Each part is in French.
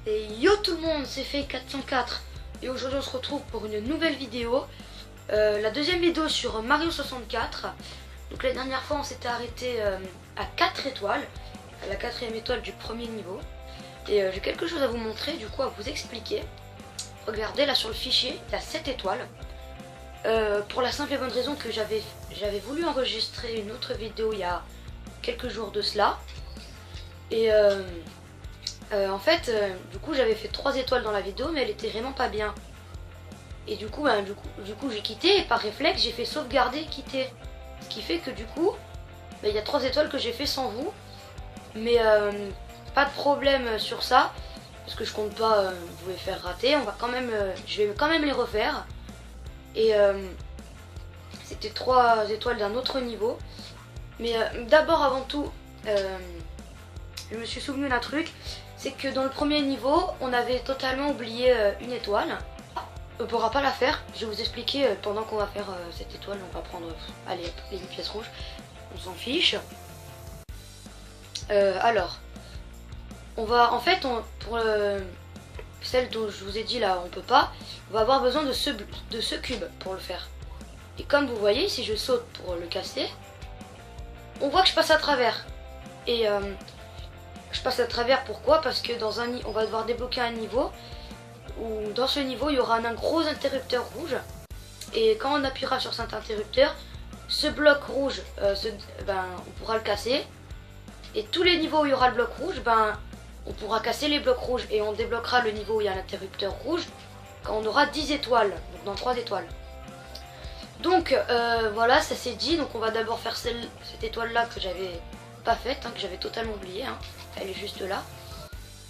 Et yo tout le monde, c'est Fait404 et aujourd'hui on se retrouve pour une nouvelle vidéo. La deuxième vidéo sur Mario 64. Donc la dernière fois on s'était arrêté à 4 étoiles, à la 4e étoile du premier niveau. Et j'ai quelque chose à vous montrer, du coup à vous expliquer. Regardez là sur le fichier, il y a 7 étoiles. Pour la simple et bonne raison que j'avais voulu enregistrer une autre vidéo il y a quelques jours de cela. Et en fait, du coup j'avais fait 3 étoiles dans la vidéo mais elle était vraiment pas bien. Et du coup j'ai quitté et par réflexe j'ai fait sauvegarder et quitter. Ce qui fait que du coup il y a 3 étoiles que j'ai fait sans vous. Mais pas de problème sur ça. Parce que je compte pas vous les faire rater. On va quand même, je vais quand même les refaire. Et c'était 3 étoiles d'un autre niveau. Mais d'abord avant tout, je me suis souvenu d'un truc. C'est que dans le premier niveau, on avait totalement oublié une étoile. On ne pourra pas la faire. Je vais vous expliquer pendant qu'on va faire cette étoile. On va prendre allez, les pièces rouges. On s'en fiche. Alors, on va en fait, pour celle dont je vous ai dit là, on peut pas. On va avoir besoin de ce cube pour le faire. Et comme vous voyez, si je saute pour le casser, on voit que je passe à travers. Et je passe à travers pourquoi? Parce que dans on va devoir débloquer un niveau où dans ce niveau il y aura un gros interrupteur rouge. Et quand on appuiera sur cet interrupteur, ce bloc rouge, on pourra le casser. Et tous les niveaux où il y aura le bloc rouge, on pourra casser les blocs rouges. Et on débloquera le niveau où il y a l'interrupteur rouge quand on aura 10 étoiles, donc dans 3 étoiles. Donc voilà, ça c'est dit. Donc on va d'abord faire cette étoile là que j'avais pas faite, que j'avais totalement oublié. Elle est juste là.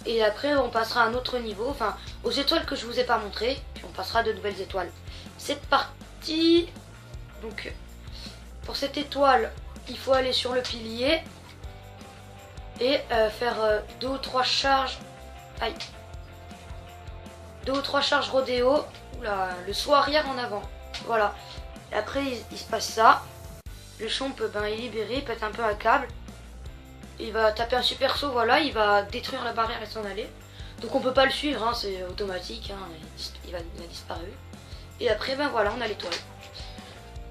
Et après on passera à un autre niveau, enfin aux étoiles que je vous ai pas montré, puis on passera à de nouvelles étoiles. C'est parti. Donc pour cette étoile, il faut aller sur le pilier et faire 2 ou 3 charges. Aïe. 2 ou 3 charges rodéo. Oula, le saut arrière en avant. Voilà. Et après il se passe ça. Le champ est libéré, il pète un peu un câble. Il va taper un super saut, voilà, il va détruire la barrière et s'en aller. Donc on peut pas le suivre, c'est automatique, il a disparu. Et après, voilà, on a l'étoile.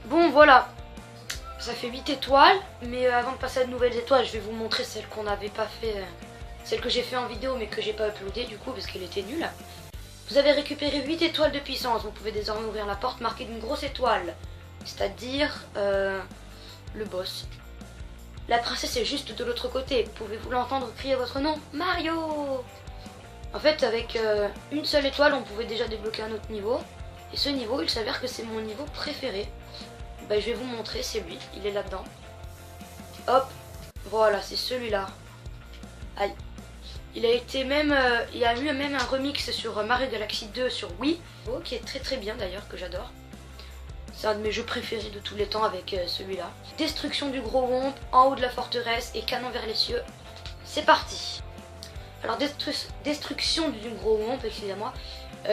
Bon, voilà, ça fait 8 étoiles, mais avant de passer à de nouvelles étoiles, je vais vous montrer celle qu'on n'avait pas fait, celle que j'ai fait en vidéo, mais que j'ai pas uploadée du coup, parce qu'elle était nulle. Vous avez récupéré 8 étoiles de puissance, vous pouvez désormais ouvrir la porte marquée d'une grosse étoile, c'est-à-dire le boss. La princesse est juste de l'autre côté. Pouvez-vous l'entendre crier votre nom? Mario! En fait, avec une seule étoile, on pouvait déjà débloquer un autre niveau. Et ce niveau, il s'avère que c'est mon niveau préféré. Je vais vous montrer, c'est lui. Il est là-dedans. Hop. Voilà, c'est celui-là. Aïe. Il a été même... il y a eu même un remix sur Mario Galaxy 2 sur Wii. Qui est très très bien d'ailleurs, que j'adore. C'est un de mes jeux préférés de tous les temps avec celui-là. Destruction du gros womp en haut de la forteresse et canon vers les cieux. C'est parti. Alors destruction du gros womp, excusez-moi.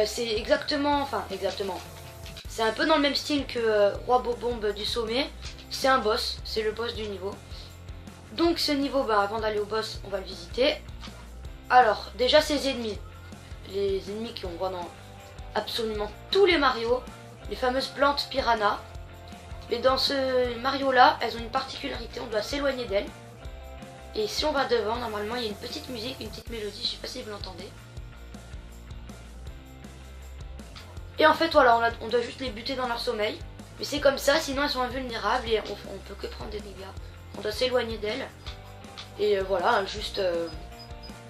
C'est exactement. C'est un peu dans le même style que Roi Bobombe du sommet. C'est un boss, c'est le boss du niveau. Donc ce niveau, avant d'aller au boss, on va le visiter. Alors déjà ses ennemis. Les ennemis qu'on voit dans absolument tous les Mario. Les fameuses plantes piranha. Mais dans ce Mario là, elles ont une particularité, on doit s'éloigner d'elles. Et si on va devant, normalement il y a une petite musique, une petite mélodie, je sais pas si vous l'entendez. Et en fait voilà, on doit juste les buter dans leur sommeil. Mais c'est comme ça, sinon elles sont invulnérables et on peut que prendre des dégâts. On doit s'éloigner d'elles. Et voilà, juste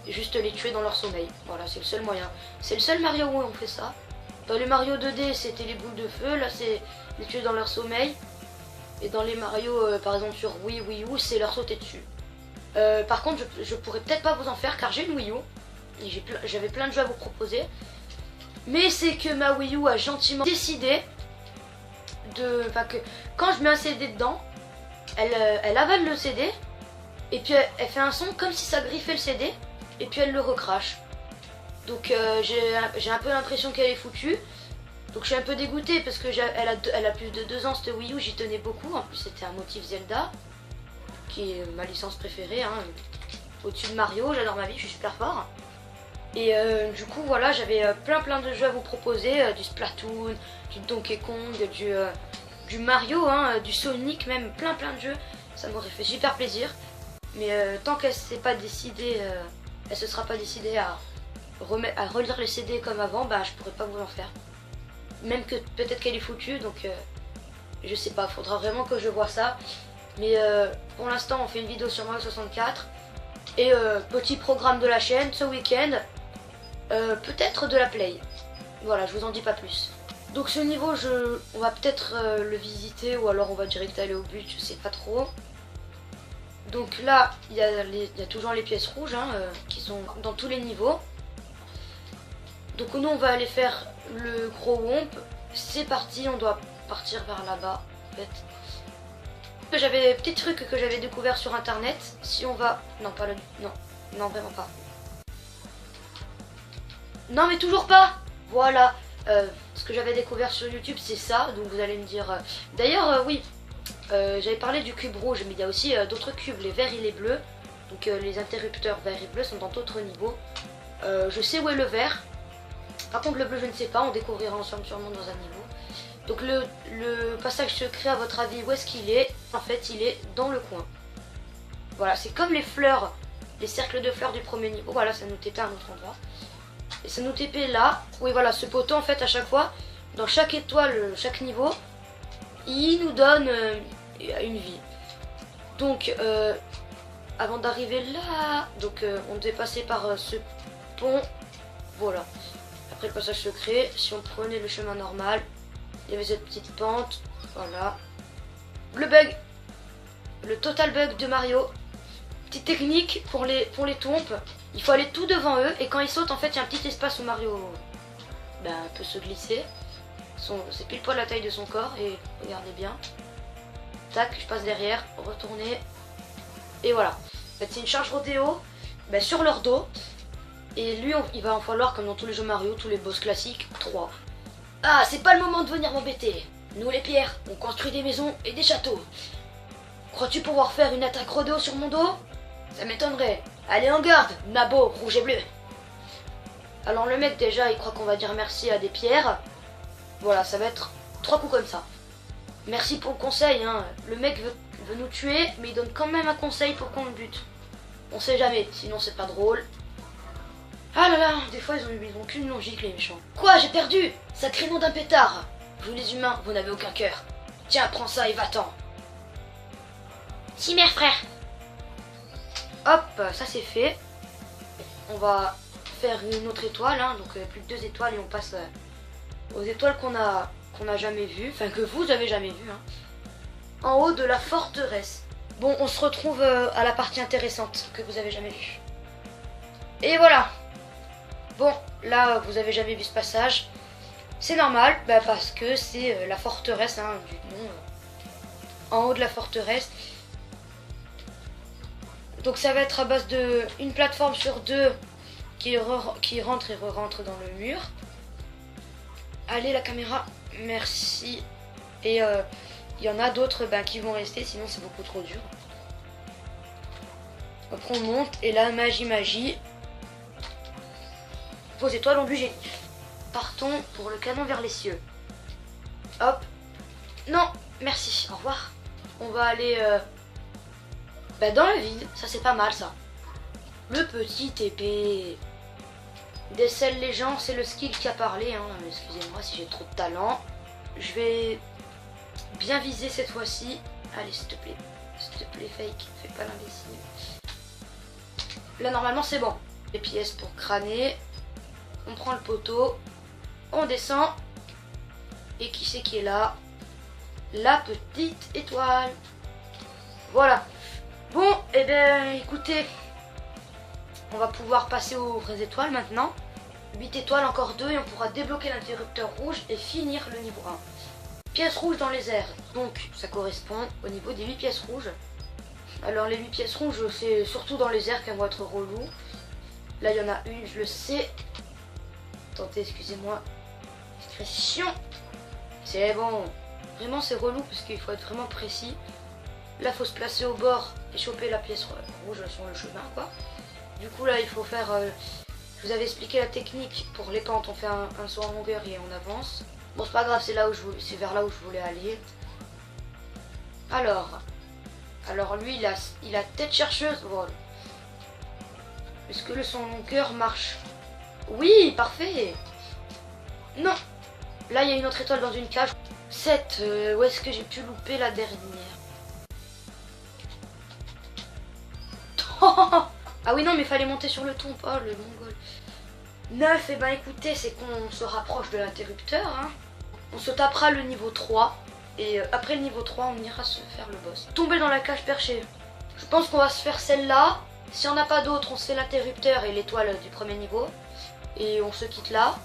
les tuer dans leur sommeil. Voilà, c'est le seul moyen. C'est le seul Mario où on fait ça. Dans les Mario 2D, c'était les boules de feu. Là, c'est les tuer dans leur sommeil. Et dans les Mario, par exemple sur Wii U, c'est leur sauter dessus. Par contre, je pourrais peut-être pas vous en faire car j'ai une Wii U. Et j'avais plein de jeux à vous proposer. Mais c'est que ma Wii U a gentiment décidé que quand je mets un CD dedans, elle avale le CD. Et puis elle fait un son comme si ça griffait le CD. Et puis elle le recrache. Donc j'ai un peu l'impression qu'elle est foutue. Donc je suis un peu dégoûtée parce que elle a plus de 2 ans cette Wii U, j'y tenais beaucoup. En plus c'était un motif Zelda, qui est ma licence préférée. Au-dessus de Mario, j'adore ma vie, je suis super fort. Et du coup voilà, j'avais plein de jeux à vous proposer, du Splatoon, du Donkey Kong, du Mario, hein, du Sonic, même plein de jeux. Ça m'aurait fait super plaisir. Mais tant qu'elle s'est pas décidée, elle se sera pas décidée à relire les CD comme avant, bah je pourrais pas vous en faire. Même que peut-être qu'elle est foutue, donc je sais pas, faudra vraiment que je vois ça. Mais pour l'instant on fait une vidéo sur Mario 64. Et petit programme de la chaîne ce week-end, peut-être de la play. Voilà, je vous en dis pas plus. Donc ce niveau, on va peut-être le visiter ou alors on va direct aller au but, je sais pas trop. Donc là, il y a toujours les pièces rouges hein, qui sont dans tous les niveaux. Donc nous, on va aller faire le gros womp. C'est parti, on doit partir vers là-bas en fait. J'avais des petits trucs que j'avais découvert sur internet. Si on va... Non, pas le... Non, vraiment pas. Non, mais toujours pas. Voilà. Ce que j'avais découvert sur YouTube, c'est ça. Donc vous allez me dire... D'ailleurs, oui. J'avais parlé du cube rouge, mais il y a aussi d'autres cubes, les verts et les bleus. Donc les interrupteurs verts et bleus sont dans d'autres niveaux. Je sais où est le vert. Par contre, le bleu, je ne sais pas. On découvrira ensemble sûrement dans un niveau. Donc le passage secret, à votre avis, où est-ce qu'il est? En fait, il est dans le coin. Voilà, c'est comme les fleurs, les cercles de fleurs du premier niveau. Voilà, ça nous TP à un autre endroit. Et ça nous TP là. Oui, voilà, ce poteau, en fait, à chaque fois, dans chaque étoile, chaque niveau, il nous donne une vie. Donc, avant d'arriver là, donc on devait passer par ce pont. Voilà. Après le passage secret, si on prenait le chemin normal, il y avait cette petite pente, voilà. Le bug, le total bug de Mario. Petite technique pour les tompes, il faut aller tout devant eux et quand ils sautent, en fait, il y a un petit espace où Mario peut se glisser. C'est pile poil la taille de son corps et regardez bien. Tac, je passe derrière, retourner et voilà. En fait, c'est une charge rodéo sur leur dos et lui, il va en falloir, comme dans tous les jeux Mario, tous les boss classiques, 3. Ah, c'est pas le moment de venir m'embêter. Nous les pierres, on construit des maisons et des châteaux. Crois-tu pouvoir faire une attaque rodéo sur mon dos? Ça m'étonnerait. Allez en garde, Nabo, rouge et bleu. Alors le mec déjà, il croit qu'on va dire merci à des pierres. Voilà, ça va être 3 coups comme ça. Merci pour le conseil, hein. Le mec veut nous tuer, mais il donne quand même un conseil pour qu'on le bute. On sait jamais, sinon c'est pas drôle. Ah là là, des fois ils ont qu'une logique les méchants. Quoi, j'ai perdu? Sacré nom d'un pétard. Vous les humains, vous n'avez aucun cœur. Tiens, prends ça et va-t'en. Chimère frère. Hop, ça c'est fait. On va faire une autre étoile, hein, donc plus de 2 étoiles et on passe aux étoiles qu'on a jamais vues, enfin que vous avez jamais vues. Hein. En haut de la forteresse. Bon, on se retrouve à la partie intéressante que vous avez jamais vue. Et voilà. Bon, là, vous avez jamais vu ce passage. C'est normal, parce que c'est la forteresse, hein, du nom. En haut de la forteresse. Donc ça va être à base de une plateforme sur 2 qui rentre et re-rentre dans le mur. Allez, la caméra, merci. Et il y en a d'autres qui vont rester, sinon c'est beaucoup trop dur. Après on monte, et là, magie. Vos étoiles ont du génie. Partons pour le canon vers les cieux. Hop. Non, merci, au revoir. On va aller dans le vide, ça c'est pas mal ça. Le petit épée. Décèle les gens, c'est le skill qui a parlé, hein. Excusez-moi si j'ai trop de talent. Je vais bien viser cette fois-ci. Allez, s'il te plaît, fake, fais pas l'imbécile. Là normalement c'est bon. Les pièces pour crâner. On prend le poteau, on descend. Et qui c'est qui est là? La petite étoile. Voilà. Bon, et bien écoutez, on va pouvoir passer aux vraies étoiles maintenant. 8 étoiles, encore 2 et on pourra débloquer l'interrupteur rouge et finir le niveau 1. Pièces rouges dans les airs, donc ça correspond au niveau des 8 pièces rouges. Alors les 8 pièces rouges, c'est surtout dans les airs qu'elles vont être relou. Là il y en a une, je le sais. Attendez, excusez-moi. Discrétion. C'est bon. Vraiment c'est relou parce qu'il faut être vraiment précis. Là faut se placer au bord et choper la pièce rouge sur le chemin quoi. Du coup là il faut faire Je vous avais expliqué la technique pour les pentes, on fait un saut en longueur et on avance. Bon, c'est pas grave, c'est vers là où je voulais aller. Alors lui, il a tête chercheuse. Voilà. Est-ce que le saut en longueur marche? Oui, parfait. Non. Là, il y a une autre étoile dans une cage. 7. Où est-ce que j'ai pu louper la dernière? Ah oui, non, mais il fallait monter sur le ton. Oh, le mongol. 9, et ben écoutez, c'est qu'on se rapproche de l'interrupteur. Hein. On se tapera le niveau 3. Et après le niveau 3, on ira se faire le boss. Tomber dans la cage perchée. Je pense qu'on va se faire celle-là. Si on n'a pas d'autre, on se fait l'interrupteur et l'étoile du premier niveau. Et on se quitte là.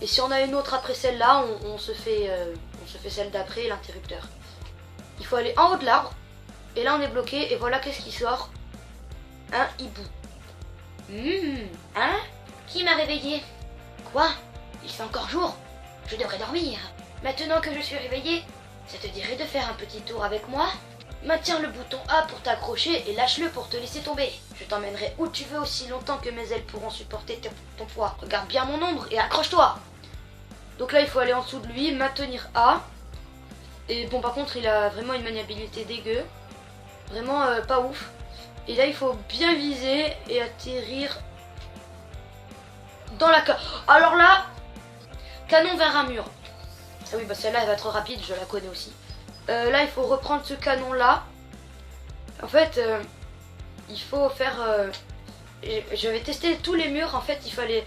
Et si on a une autre après celle-là, on se fait celle d'après, l'interrupteur. Il faut aller en haut de l'arbre. Et là, on est bloqué. Et voilà qu'est-ce qui sort. Un hibou. Hein? Qui m'a réveillé? Quoi? Il fait encore jour? Je devrais dormir. Maintenant que je suis réveillée, ça te dirait de faire un petit tour avec moi? Maintiens le bouton A pour t'accrocher et lâche-le pour te laisser tomber. Je t'emmènerai où tu veux aussi longtemps que mes ailes pourront supporter ton poids. Regarde bien mon ombre et accroche-toi. Donc là, il faut aller en dessous de lui, maintenir A. Et bon, par contre, il a vraiment une maniabilité dégueu. Vraiment pas ouf. Et là, il faut bien viser et atterrir dans la cage. Alors là, canon vers un mur. Ah oui, bah celle-là, elle va être rapide, je la connais aussi. Là, il faut reprendre ce canon-là. En fait, il faut faire... J'avais testé tous les murs. En fait, il fallait...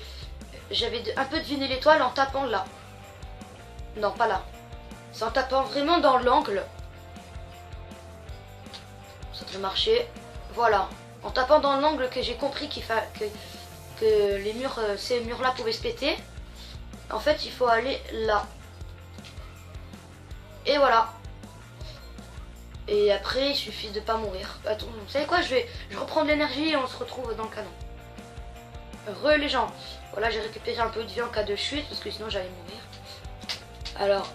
J'avais un peu deviné l'étoile en tapant là. Non, pas là. C'est en tapant vraiment dans l'angle. Ça peut marcher. Voilà. En tapant dans l'angle que j'ai compris que les murs, ces murs-là pouvaient se péter. En fait, il faut aller là. Et voilà. Et après, il suffit de pas mourir. Attends, vous savez quoi, je reprends de l'énergie et on se retrouve dans le canon. Re les gens. Voilà, j'ai récupéré un peu de vie en cas de chute parce que sinon j'allais mourir. Alors,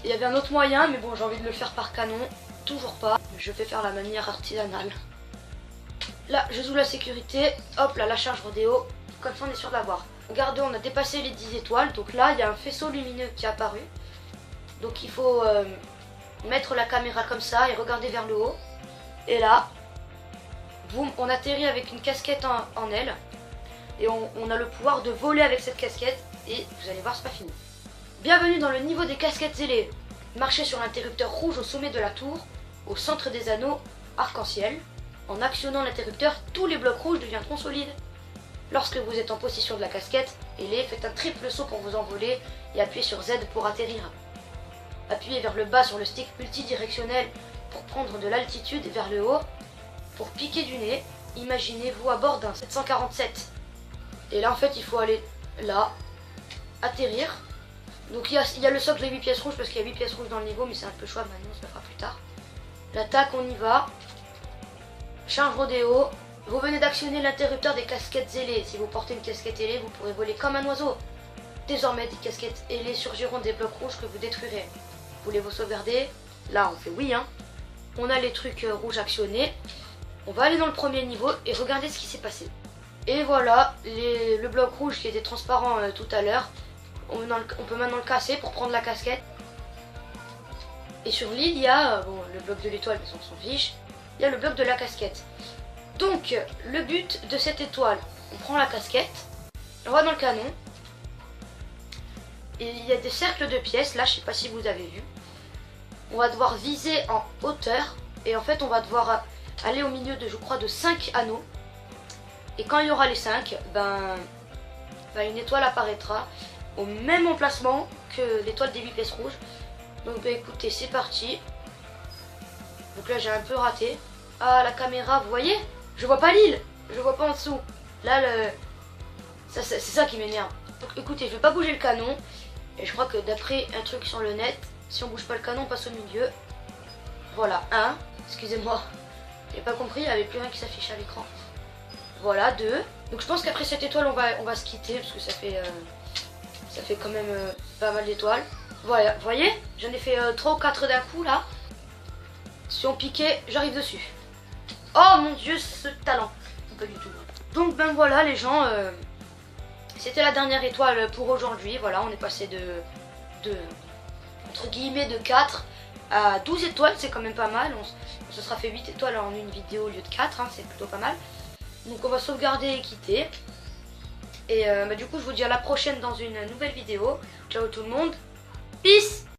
il y avait un autre moyen, mais bon, j'ai envie de le faire par canon. Toujours pas. Je vais faire la manière artisanale. Là, je joue la sécurité. Hop là, la charge rodéo. Comme ça, on est sûr de l'avoir. Regardez, on a dépassé les 10 étoiles. Donc là, il y a un faisceau lumineux qui est apparu. Donc il faut mettre la caméra comme ça et regarder vers le haut. Et là, boum, on atterrit avec une casquette en aile. Et on a le pouvoir de voler avec cette casquette. Et vous allez voir, c'est pas fini. Bienvenue dans le niveau des casquettes ailées. Marchez sur l'interrupteur rouge au sommet de la tour, au centre des anneaux arc-en-ciel. En actionnant l'interrupteur, tous les blocs rouges deviendront solides. Lorsque vous êtes en possession de la casquette ailée, faites un triple saut pour vous envoler et appuyez sur Z pour atterrir. Appuyez vers le bas sur le stick multidirectionnel pour prendre de l'altitude vers le haut. Pour piquer du nez, imaginez-vous à bord d'un 747. Et là, en fait, il faut aller là, atterrir. Donc il y a le socle des 8 pièces rouges parce qu'il y a 8 pièces rouges dans le niveau, mais c'est un peu choix, maintenant on se le fera plus tard. L'attaque, on y va. Charge rodéo. Vous venez d'actionner l'interrupteur des casquettes ailées. Si vous portez une casquette ailée, vous pourrez voler comme un oiseau. Désormais, des casquettes ailées surgiront des blocs rouges que vous détruirez. Voulez-vous sauvegarder? Là, on fait oui, hein. On a les trucs rouges actionnés. On va aller dans le premier niveau et regarder ce qui s'est passé. Et voilà, le bloc rouge qui était transparent tout à l'heure. On peut maintenant le casser pour prendre la casquette. Et sur l'île, il y a le bloc de l'étoile, mais on s'en fiche. Il y a le bloc de la casquette. Donc, le but de cette étoile, on prend la casquette, on va dans le canon. Et il y a des cercles de pièces, là, je sais pas si vous avez vu. On va devoir viser en hauteur. Et en fait, on va devoir aller au milieu de, je crois, de 5 anneaux. Et quand il y aura les 5, une étoile apparaîtra au même emplacement que l'étoile des 8 pièces rouges. Donc écoutez, c'est parti. Donc là j'ai un peu raté. Ah, la caméra, vous voyez? Je vois pas l'île, je vois pas en dessous. Là, c'est ça qui m'énerve. Donc écoutez, je vais pas bouger le canon. Et je crois que d'après un truc sur le net, si on bouge pas le canon, on passe au milieu. Voilà, 1. Excusez-moi, j'ai pas compris, il n'y avait plus rien qui s'affiche à l'écran. Voilà, 2. Donc je pense qu'après cette étoile, on va se quitter parce que ça fait quand même pas mal d'étoiles. Voilà, vous voyez, j'en ai fait 3 ou 4 d'un coup là. Si on piquait, j'arrive dessus. Oh mon dieu, ce talent. Pas du tout. Donc voilà les gens, c'était la dernière étoile pour aujourd'hui. Voilà, on est passé de entre guillemets de 4 à 12 étoiles, c'est quand même pas mal. On se sera fait 8 étoiles en une vidéo au lieu de 4, hein, c'est plutôt pas mal. Donc on va sauvegarder et quitter. Et du coup je vous dis à la prochaine dans une nouvelle vidéo. Ciao tout le monde, peace.